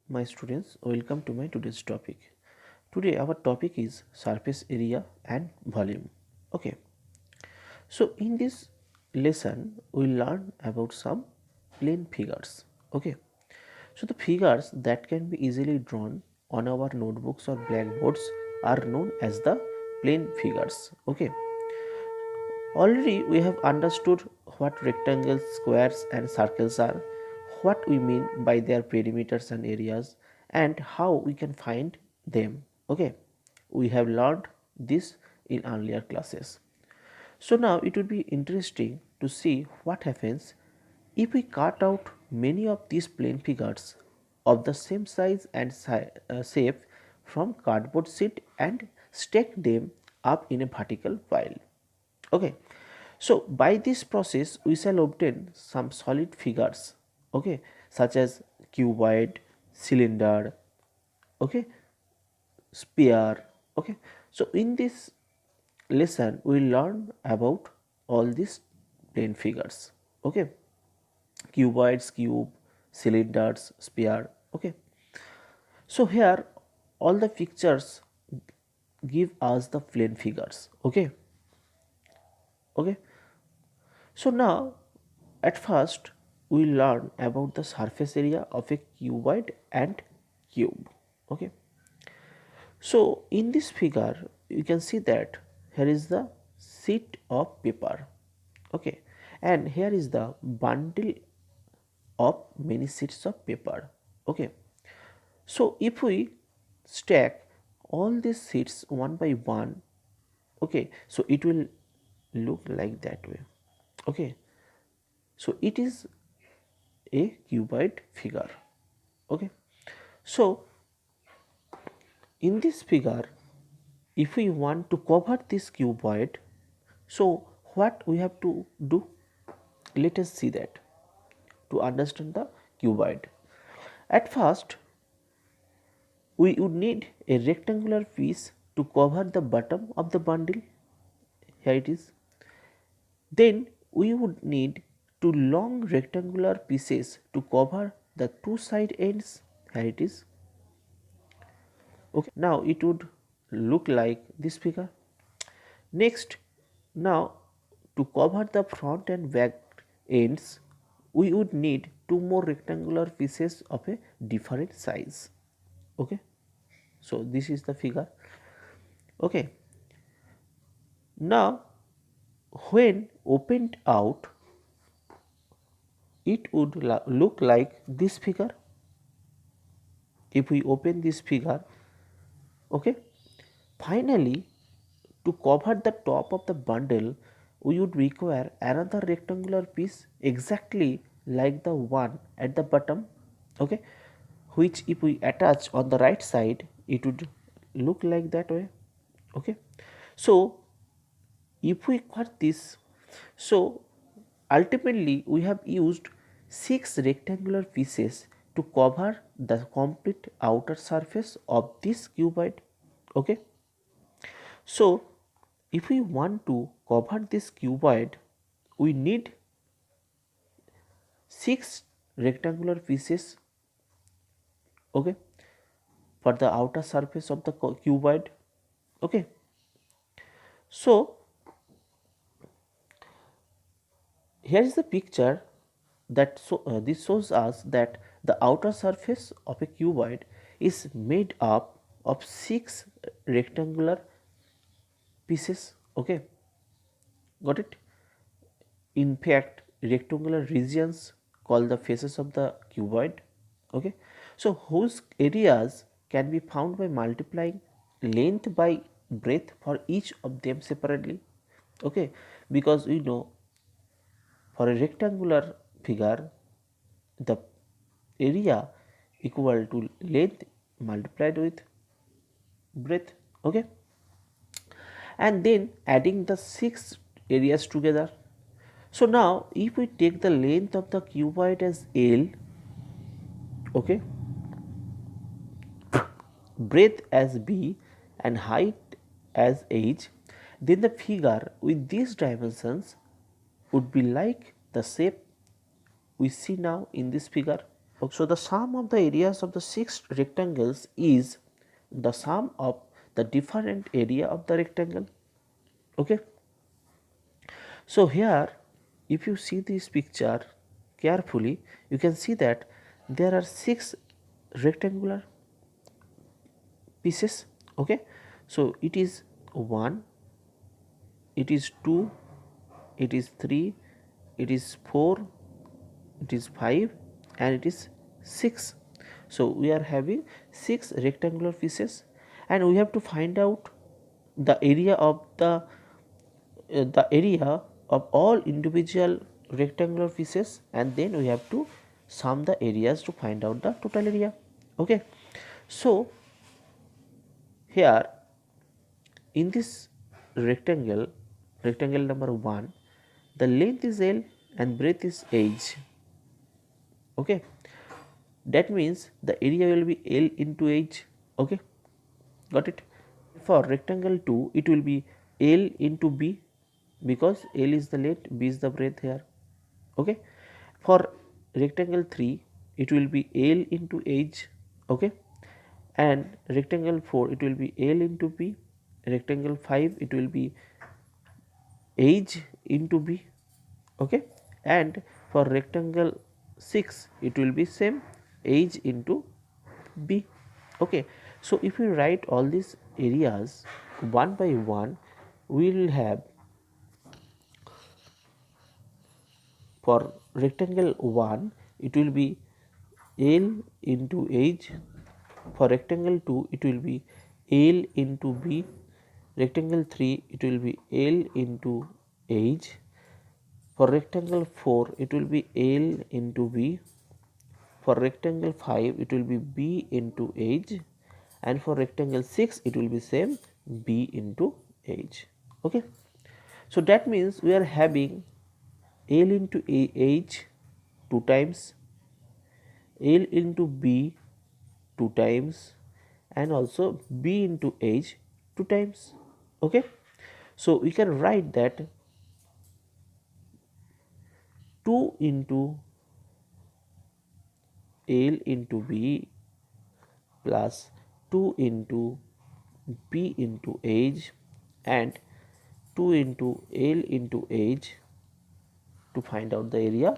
My students, welcome to my today's topic. Today our topic is surface area and volume. Okay, so in this lesson we learn about some plane figures. Okay, so the figures that can be easily drawn on our notebooks or blackboards are known as the plane figures. Okay, already we have understood what rectangles, squares and circles are, what we mean by their perimeters and areas, and how we can find them. Okay, we have learned this in earlier classes. So now it would be interesting to see what happens if we cut out many of these plane figures of the same size and shape from cardboard sheet and stack them up in a vertical pile. Okay, so by this process we shall obtain some solid figures, okay, such as cuboid, cylinder, okay, sphere. Okay, so in this lesson we will learn about all these plane figures. Okay, cuboids, cube, cylinders, sphere. Okay, so here all the pictures give us the plane figures. Okay, okay, so now at first we learn about the surface area of a cuboid and cube. Okay, so in this figure you can see that here is the sheet of paper. Okay, and here is the bundle of many sheets of paper. Okay, so if we stack all these sheets one by one, okay, so it will look like that way. Okay, so it is a cuboid figure. Okay, so in this figure if we want to cover this cuboid, so what we have to do, let us see that. To understand the cuboid, at first we would need a rectangular piece to cover the bottom of the bundle. Here it is. Then we would need two long rectangular pieces to cover the two side ends. Here it is. Okay, now it would look like this figure. Next, now to cover the front and back ends, we would need two more rectangular pieces of a different size. Okay, so this is the figure. Okay, now when opened out, it would look like this figure. If we open this figure, okay, finally to cover the top of the bundle we would require another rectangular piece exactly like the one at the bottom. Okay, which if we attach on the right side it would look like that way. Okay, so if we cut this, so ultimately we have used 6 rectangular pieces to cover the complete outer surface of this cuboid. Okay, so if we want to cover this cuboid, we need 6 rectangular pieces, okay, for the outer surface of the cuboid. Okay, so here is the picture that this shows us that the outer surface of a cuboid is made up of 6 rectangular pieces. Okay, got it? In fact, rectangular regions called the faces of the cuboid. Okay, so whose areas can be found by multiplying length by breadth for each of them separately. Okay, because we know for a rectangular figure the area equal to length multiplied with breadth. Okay, and then adding the 6 areas together. So now if we take the length of the cuboid as L, okay, breadth as B and height as H, then the figure with these dimensions would be like the shape we see now in this figure. So the sum of the areas of the 6 rectangles is the sum of the different area of the rectangle. Okay. So here if you see this picture carefully, you can see that there are 6 rectangular pieces. Okay. So it is 1, it is 2, it is 3, it is 4, it is 5 and it is 6. So we are having 6 rectangular pieces and we have to find out the area of the area of all individual rectangular pieces, and then we have to sum the areas to find out the total area. Okay. So here in this rectangle number 1, the length is L and breadth is H. Okay, that means the area will be L into H. Okay, got it. For rectangle 2 it will be L into B, because L is the length, B is the breadth here. Okay, for rectangle 3 it will be L into H. Okay, and rectangle 4 it will be L into B, rectangle 5 it will be H into B. Okay, and for rectangle 6 it will be same, H into B. Okay, so if we write all these areas one by one, we will have for rectangle 1 it will be L into H, for rectangle 2 it will be L into B, rectangle 3 it will be L into H, for rectangle 4 it will be L into B, for rectangle 5 it will be B into H, and for rectangle 6 it will be same, B into H. Okay, so that means we are having L into H 2 times, L into B 2 times, and also B into H 2 times. Okay, so we can write that 2 into L into B plus 2 into B into H and 2 into L into H to find out the area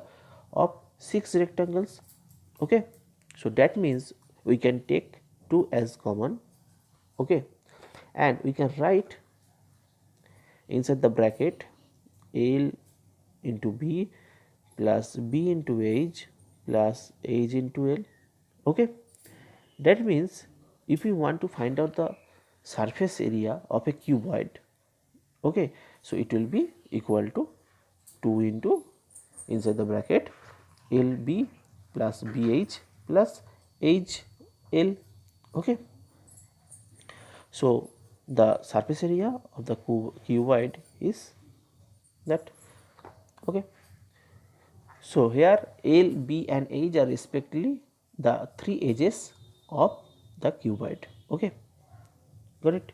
of 6 rectangles. Okay, so that means we can take 2 as common. Okay, and we can write inside the bracket L into B plus B into H plus H into L. Okay, that means if we want to find out the surface area of a cuboid, okay, so it will be equal to 2 into inside the bracket LB plus BH plus HL. Okay, so the surface area of the cuboid is that. Okay, so here L, B and H are respectively the 3 edges of the cuboid. Okay, got it.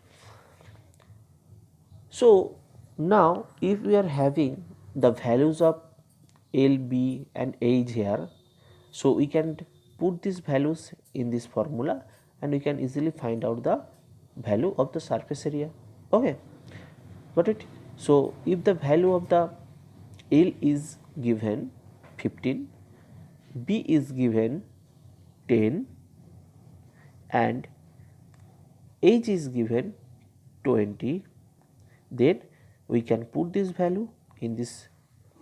So now if we are having the values of L, B and H here, so we can put these values in this formula and we can easily find out the value of the surface area. Okay, got it. So if the value of the L is given 15, B is given 10 and H is given 20, then we can put this value in this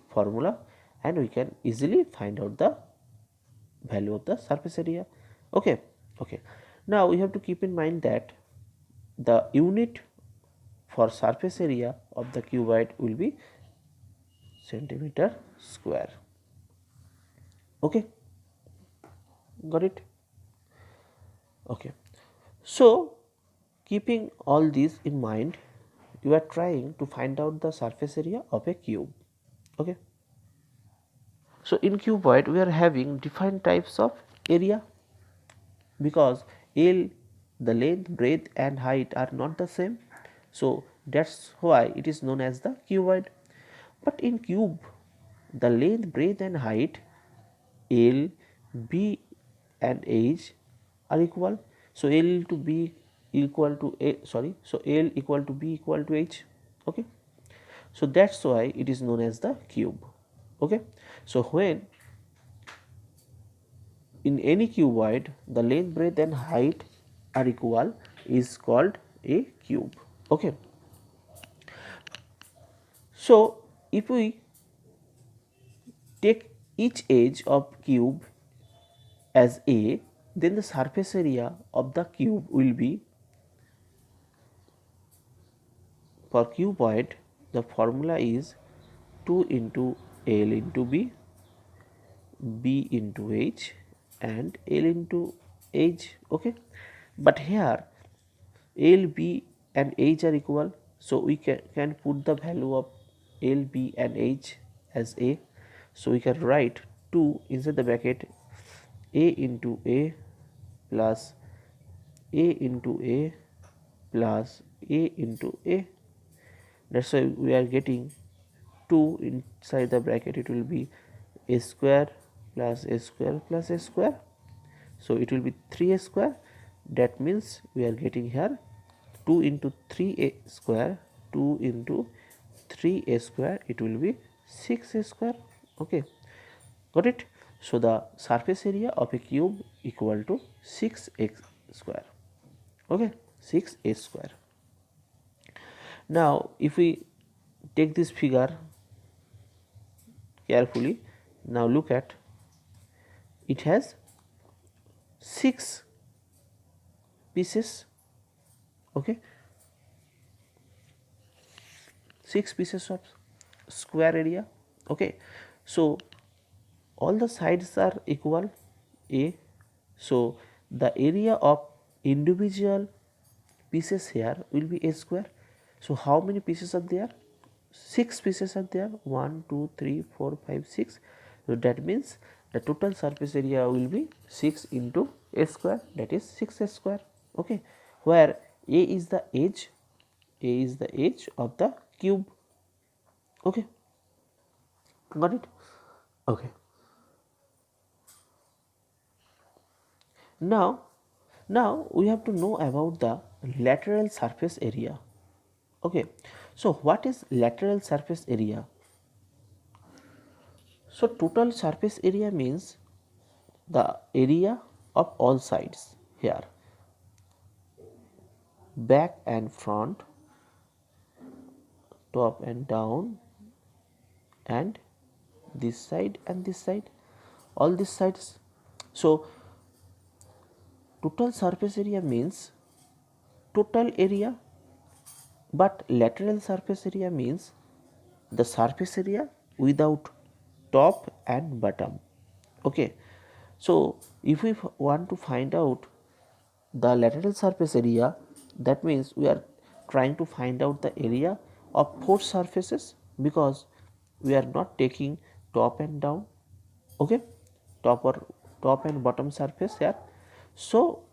formula and we can easily find out the value of the surface area. Okay, okay. Now we have to keep in mind that the unit for surface area of the cuboid will be centimeter square. Okay, got it. Okay, so keeping all these in mind, you are trying to find out the surface area of a cube. Okay, so in cuboid we are having different types of area, because L, the length, breadth and height are not the same, so that's why it is known as the cuboid. But in cube the length, breadth and height L, B and H are equal. So L to B equal to A, sorry, so L equal to B equal to H. Okay, so that's why it is known as the cube. Okay, so when in any cuboid the length, breadth and height are equal is called a cube. Okay, so if we take each edge of cube as A, then the surface area of the cube will be, for cuboid the formula is 2 into L into B, B into H and L into H. Okay, but here L, B and H are equal, so we can put the value of L, B and H as A. So we can write 2 inside the bracket, A into A plus A into A plus A into A. That's why we are getting 2 inside the bracket, it will be A square plus A square plus A square. So it will be 3A square. That means we are getting here 2 into 3A square, 2 into 3A square, it will be 6A square. Okay, got it? So the surface area of a cube equal to 6x square. Okay, 6a square. Now if we take this figure carefully, now look at, it has 6 pieces. Okay, 6 pieces of square area. Okay, so all the sides are equal A, so the area of individual pieces here will be A square. So how many pieces are there? 6 pieces are there, 1 2 3 4 5 6. So that means the total surface area will be 6 into A square, that is 6A square. Okay, where A is the edge, A is the edge of the cube. Okay, got it? Okay, now we have to know about the lateral surface area. Okay, so what is lateral surface area? So total surface area means the area of all sides here, back and front, top and down, and this side and this side, all these sides. So total surface area means total area, but lateral surface area means the surface area without top and bottom. Okay, so if we want to find out the lateral surface area, that means we are trying to find out the area of 4 surfaces, because we are not taking top and down. Okay, top and bottom surface here. So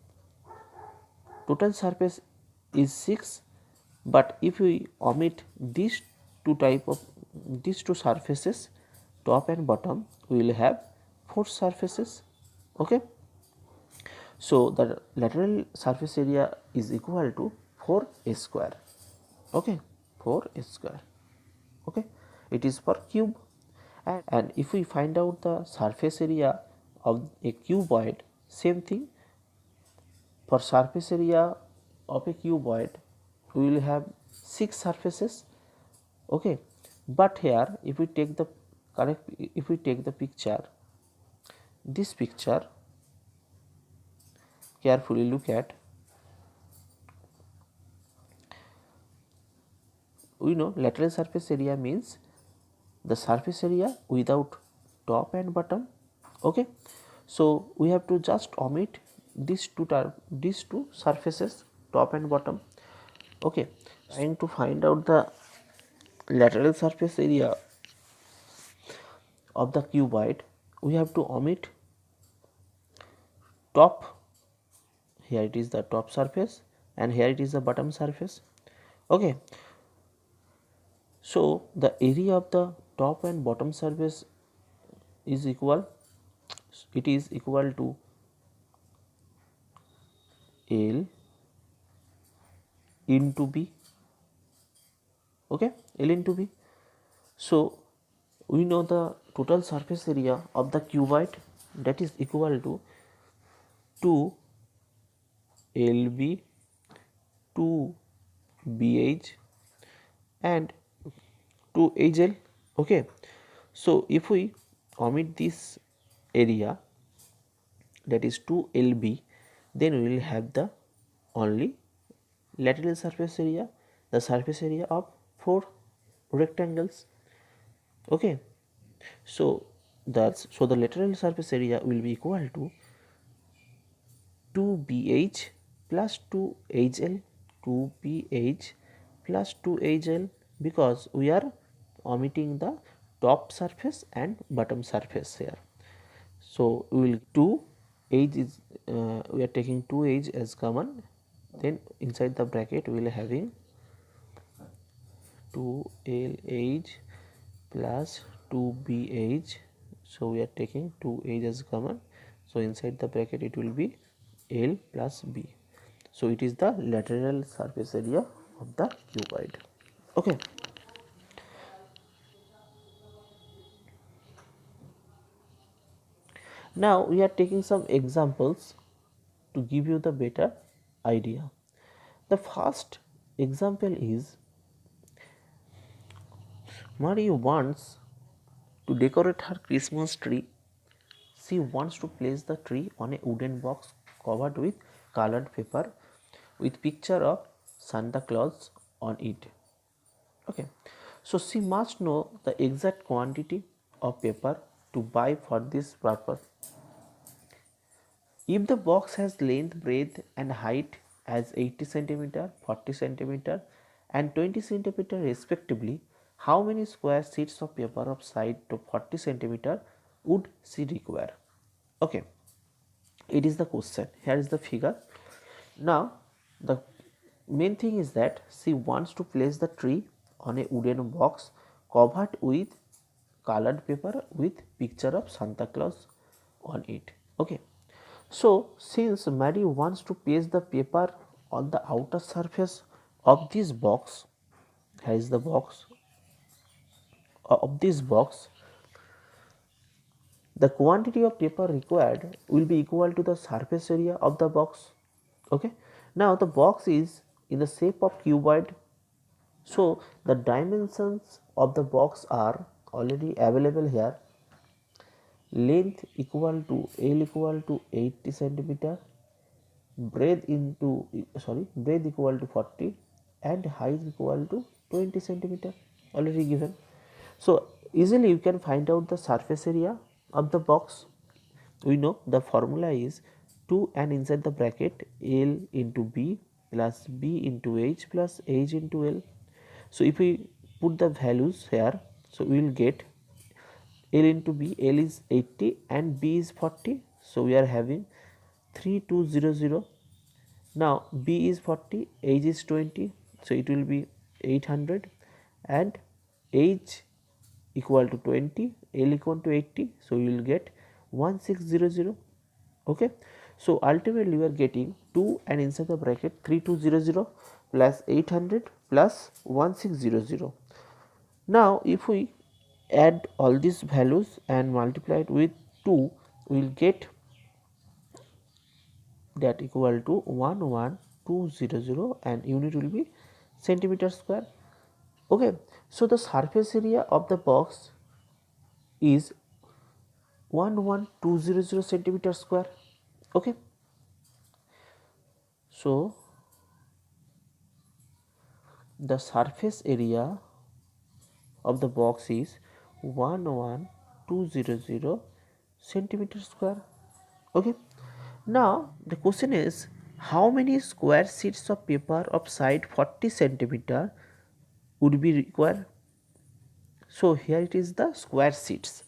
total surface is 6, but if we omit these two surfaces, top and bottom, we will have 4 surfaces. Okay, so the lateral surface area is equal to 4a square. Okay, 4a square. Okay, it is for cube. And if we find out the surface area of a cuboid, same thing, for surface area of a cuboid we will have 6 surfaces. Okay, but here if we take the picture, this picture, carefully look at, we know lateral surface area means the surface area without top and bottom. Okay, so we have to just omit these two surfaces, top and bottom. Okay, trying to find out the lateral surface area of the cuboid, we have to omit top, here it is the top surface and here it is the bottom surface. Okay, so the area of the top and bottom surface is equal, it is equal to L into B. Okay, L into B. So we know the total surface area of the cuboid, that is equal to 2 LB, 2 BH and 2 HL. Okay, so if we omit this area, that is 2 LB, then we will have the only lateral surface area, the surface area of 4 rectangles. Okay, so the lateral surface area will be equal to 2BH plus 2HL, 2BH plus 2HL, because we are omitting the top surface and bottom surface here. So we will 2 h is we are taking 2h as common, then inside the bracket we will having 2LH plus 2BH. So we are taking 2h as common, so inside the bracket it will be L plus B. So it is the lateral surface area of the cuboid. Okay. Now we are taking some examples to give you the better idea. The first example is, Marie wants to decorate her Christmas tree. She wants to place the tree on a wooden box covered with colored paper with picture of Santa Claus on it. Okay, so she must know the exact quantity of paper to buy for this purpose. If the box has length, breadth and height as 80 cm, 40 cm and 20 cm respectively, how many square sheets of paper of side to 40 cm would she require? Okay, it is the question. Here is the figure. Now the main thing is that she wants to place the tree on a wooden box covered with colored paper with picture of Santa Claus on it. Okay, so since Mary wants to paste the paper on the outer surface of this box, here is the box of this box, the quantity of paper required will be equal to the surface area of the box. Okay, now the box is in the shape of cuboid, so the dimensions of the box are already available here. Length equal to L equal to 80 centimeter, breadth equal to 40 and height equal to 20 centimeter, already given. So easily you can find out the surface area of the box. We know the formula is 2 and inside the bracket L into B plus B into H plus H into L. So if we put the values here, so we will get L into B, L is 80 and B is 40. So we are having 3200. Now B is 40, H is 20, so it will be 800 and H equal to 20, L equal to 80, so we will get 1600. Okay, so ultimately we are getting 2 and inside the bracket 3200 plus 800 plus 1600. Now if we add all these values and multiply it with 2, we will get that equal to 11200 and unit will be centimeter square. Okay, so the surface area of the box is 11200 centimeter square. Okay, so the surface area of the box is 11200 centimeter square. Okay, now the question is, how many square sheets of paper of side 40 centimeter would be required? So here it is the square sheets,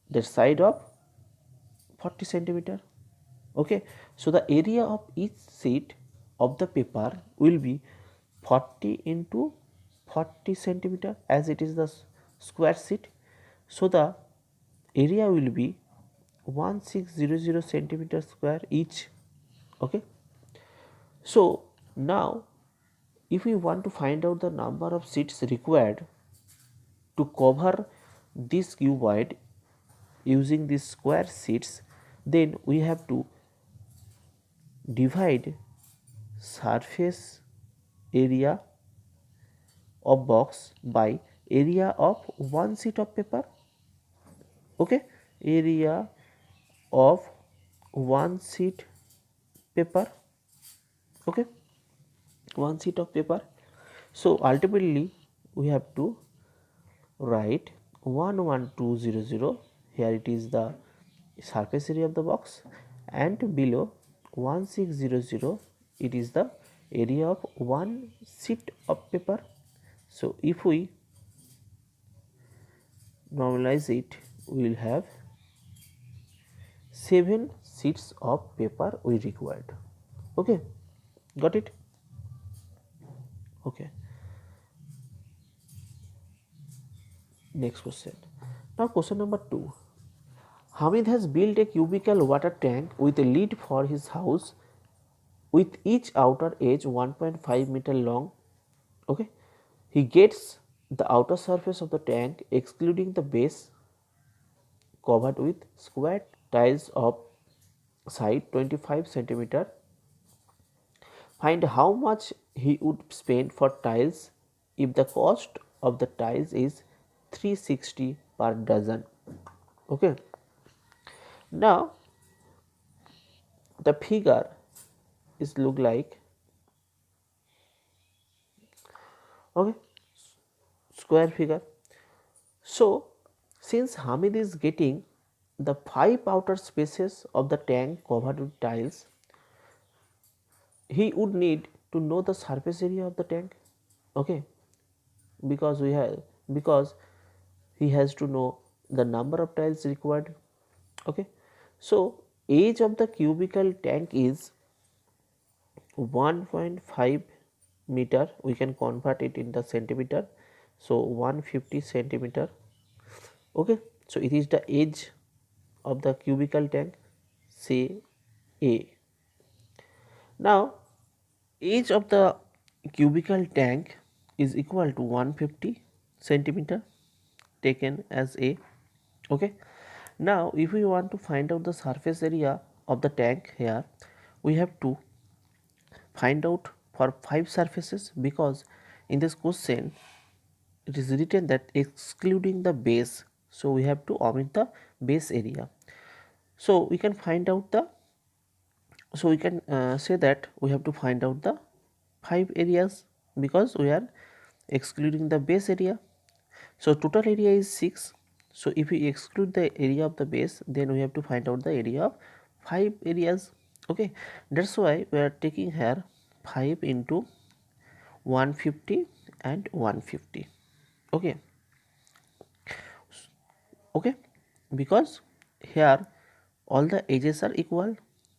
the side of 40 centimeter. Okay, so the area of each sheet of the paper will be 40 into 40 centimeter, as it is the square sheet. So the area will be 1600 centimeter square each. Okay, So now if we want to find out the number of sheets required to cover this cuboid using these square sheets, then we have to divide surface area of box by area of one sheet of paper. Okay, area of one sheet paper. Okay, one sheet of paper. So ultimately we have to write 11200, here it is the surface area of the box, and below 1600 it is the area of one sheet of paper. So if we normalize it, we will have 7 sheets of paper we required. Okay, got it? Okay, next question. Now question number 2. Hamid has built a cubical water tank with a lid for his house with each outer edge 1.5 meter long. Okay, he gets the outer surface of the tank excluding the base covered with square tiles of side 25 centimeter. Find how much he would spend for tiles if the cost of the tiles is 360 per dozen. Okay, now the figure is look like, okay, square figure. So since Hamid is getting the 5 outer spaces of the tank covered with tiles, he would need to know the surface area of the tank. Okay, because he has to know the number of tiles required. Okay, so age of the cubical tank is 1.5 meter, we can convert it in the centimeter, so 150 centimeter. Okay, so it is the age of the cubical tank, say A. Now age of the cubical tank is equal to 150 centimeter, taken as A. Okay, now if we want to find out the surface area of the tank, here we have to find out for 5 surfaces, because in this question it is written that excluding the base, so we have to omit the base area. So we can find out the, so we can say that we have to find out the 5 areas because we are excluding the base area. So total area is 6. So if we exclude the area of the base, then we have to find out the area of 5 areas. Okay, that's why we are taking here 5 into 150 and 150. Okay, okay, because here all the edges are equal,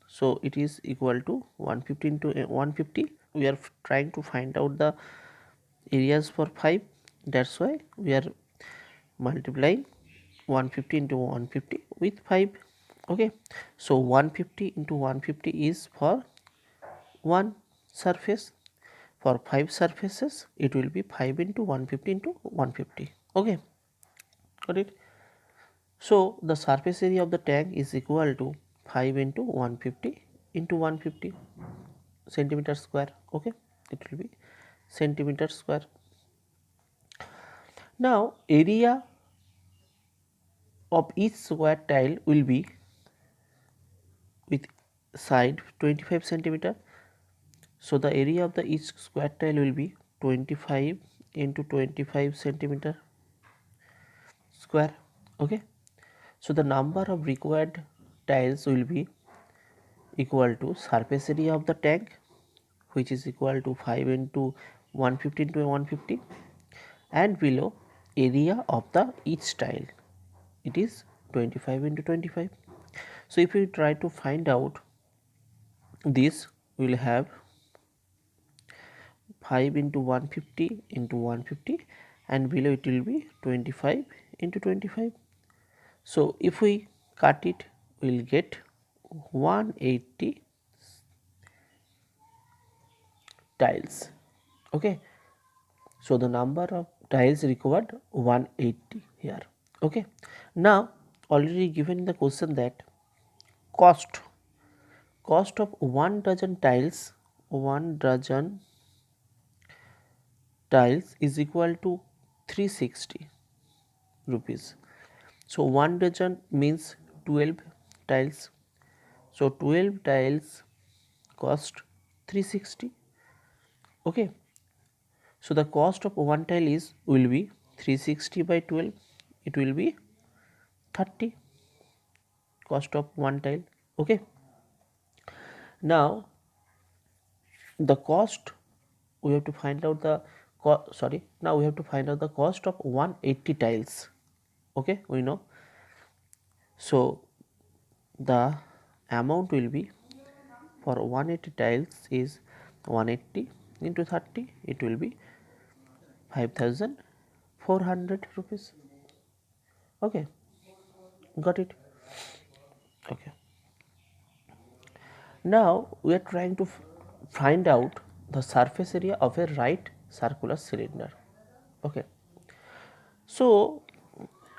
so it is equal to 150 into 150. We are trying to find out the areas for 5, that's why we are multiplying 150 into 150 with 5. Okay, so 150 into 150 is for one surface, for 5 surfaces it will be 5 into 150 into 150. Okay, got it? So the surface area of the tank is equal to 5 into 150 into 150 centimeter square. Okay, it will be centimeter square. Now area of each square tile will be with side 25 centimeter. So the area of the each square tile will be 25 into 25 centimeter square. Okay, so the number of required tiles will be equal to surface area of the tank, which is equal to 5 into 150 into 150, and below area of the each tile, it is 25 into 25. So if we try to find out this, we will have 5 into 150 into 150, and below it will be 25 into 25. So if we cut it, we will get 180 tiles. Okay, so the number of tiles required 180 here. Okay, now already given in the question that cost of 1 dozen tiles is equal to 360 rupees. So 1 dozen means 12 tiles. So 12 tiles cost 360. Okay. So the cost of one tile will be 360 by 12. It will be 30 cost of one tile. Okay. Now the cost we have to find out the now we have to find out the cost of 180 tiles. Okay, we know. So the amount will be for 180 tiles is 180 into 30, it will be 5400 rupees. Okay, got it. Okay, now we are trying to find out the surface area of a right circular cylinder. Okay, so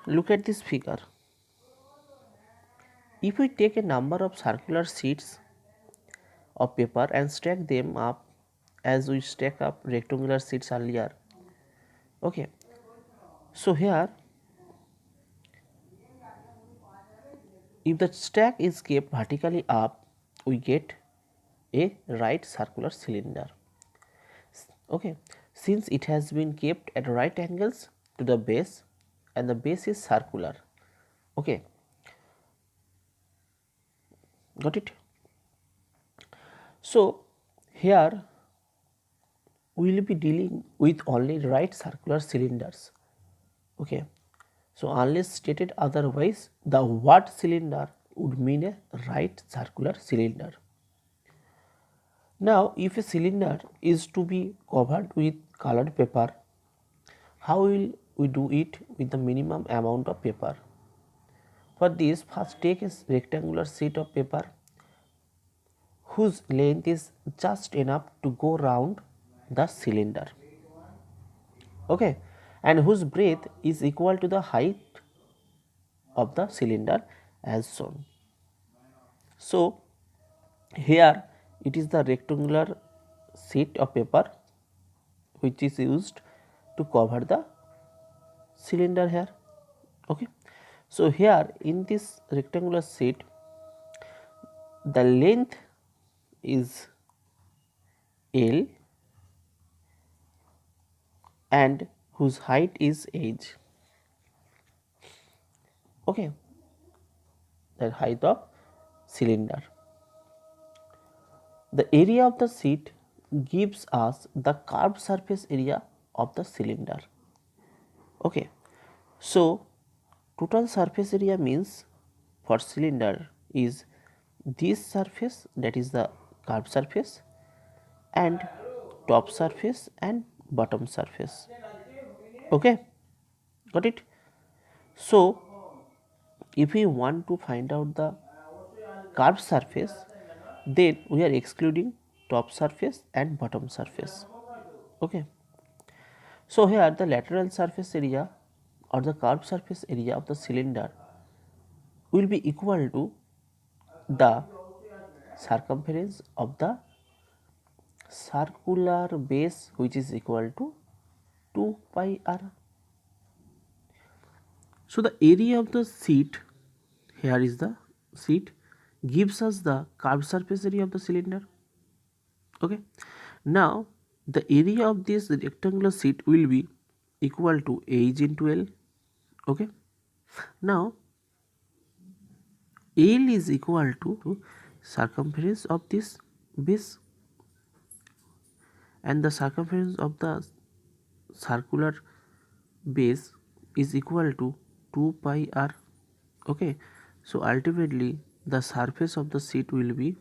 look at this figure. If we take a number of circular sheets of paper and stack them up as we stack up rectangular sheets earlier. Okay, so here if the stack is kept vertically up, we get a right circular cylinder. Okay, since it has been kept at right angles to the base and the base is circular. Okay, got it. So here we will be dealing with only right circular cylinders. Okay, so unless stated otherwise, the word cylinder would mean a right circular cylinder. Now if a cylinder is to be covered with colored paper, how will we do it with the minimum amount of paper? For this, first take a rectangular sheet of paper whose length is just enough to go round the cylinder. Okay, and whose breadth is equal to the height of the cylinder as shown. So here it is the rectangular sheet of paper which is used to cover the cylinder here. Okay, so here in this rectangular sheet the length is L and whose height is h. Okay, the height of cylinder. The area of the sheet gives us the curved surface area of the cylinder. Okay, so total surface area means for cylinder is this surface, that is the curved surface, and top surface and bottom surface. Okay, got it. So if we want to find out the curved surface, then we are excluding top surface and bottom surface. Okay, so here the lateral surface area or the curved surface area of the cylinder will be equal to the circumference of the circular base, which is equal to 2 pi r. So the area of the sheet, here is the sheet, gives us the curved surface area of the cylinder. Okay, now the area of this rectangular sheet will be equal to h into L. Okay, now L is equal to circumference of this base, and the circumference of the circular base is equal to 2 pi r. Okay, so ultimately the surface of the sheet will be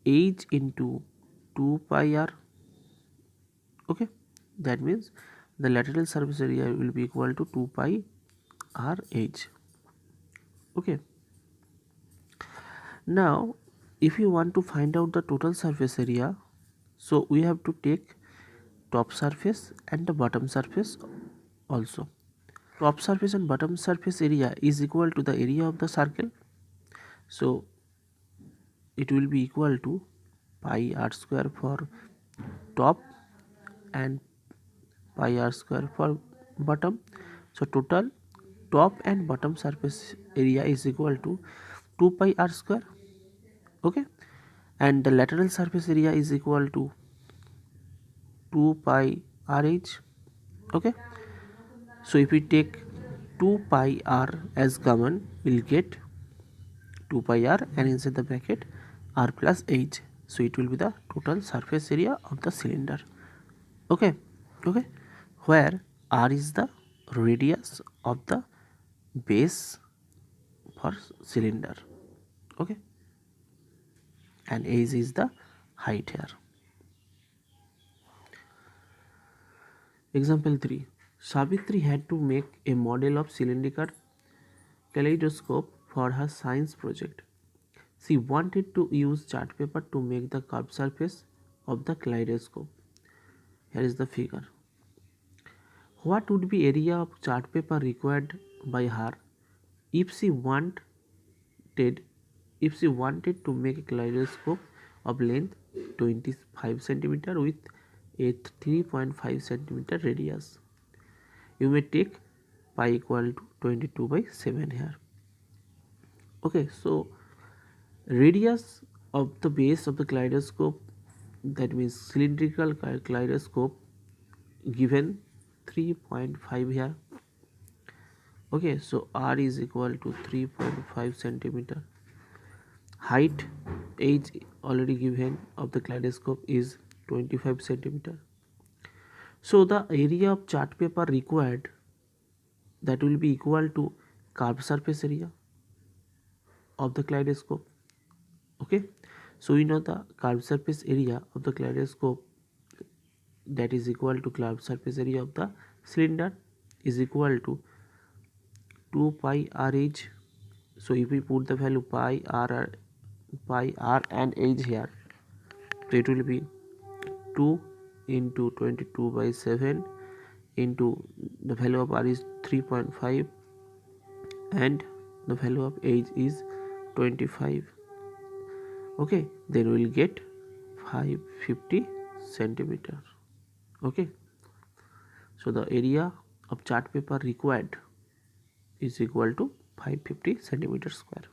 h into 2 pi r. Okay, that means the lateral surface area will be equal to 2 pi r h. Okay, now if you want to find out the total surface area, So we have to take top surface and the bottom surface also. Top surface and bottom surface area is equal to the area of the circle. So it will be equal to pi r square for top and pi r square for bottom. So total top and bottom surface area is equal to 2 pi r square. Okay, and the lateral surface area is equal to 2 pi rh. Okay, so if we take 2 pi r as common, we'll get 2 pi r and inside the bracket r plus h. So it will be the total surface area of the cylinder. Okay, okay, where r is the radius of the base for cylinder. Okay, and h is the height here. Example 3. Savitri had to make a model of cylindrical kaleidoscope for her science project. She wanted to use chart paper to make the curved surface of the kaleidoscope. Here is the figure. What would be area of chart paper required by her if she wanted to make a kaleidoscope of length 25 cm with a 3.5 cm radius? You may take pi equal to 22 by 7 here. Okay, so radius of the base of the kaleidoscope, that means cylindrical kaleidoscope, given 3.5 here. Okay, so r is equal to 3.5 centimeter. Height h already given of the kaleidoscope is 25 centimeter. So the area of chart paper required, that will be equal to curved surface area of the kaleidoscope. Okay, so we know the curved surface area of the kaleidoscope, that is equal to curved surface area of the cylinder, is equal to 2 pi rh. So if we put the value pi r and h here, so it will be 2 into 22 by 7 into the value of r is 3.5 and the value of h is 25. Okay, then we will get 550 centimeter. Okay, so the area of chart paper required is equal to 550 centimeter square.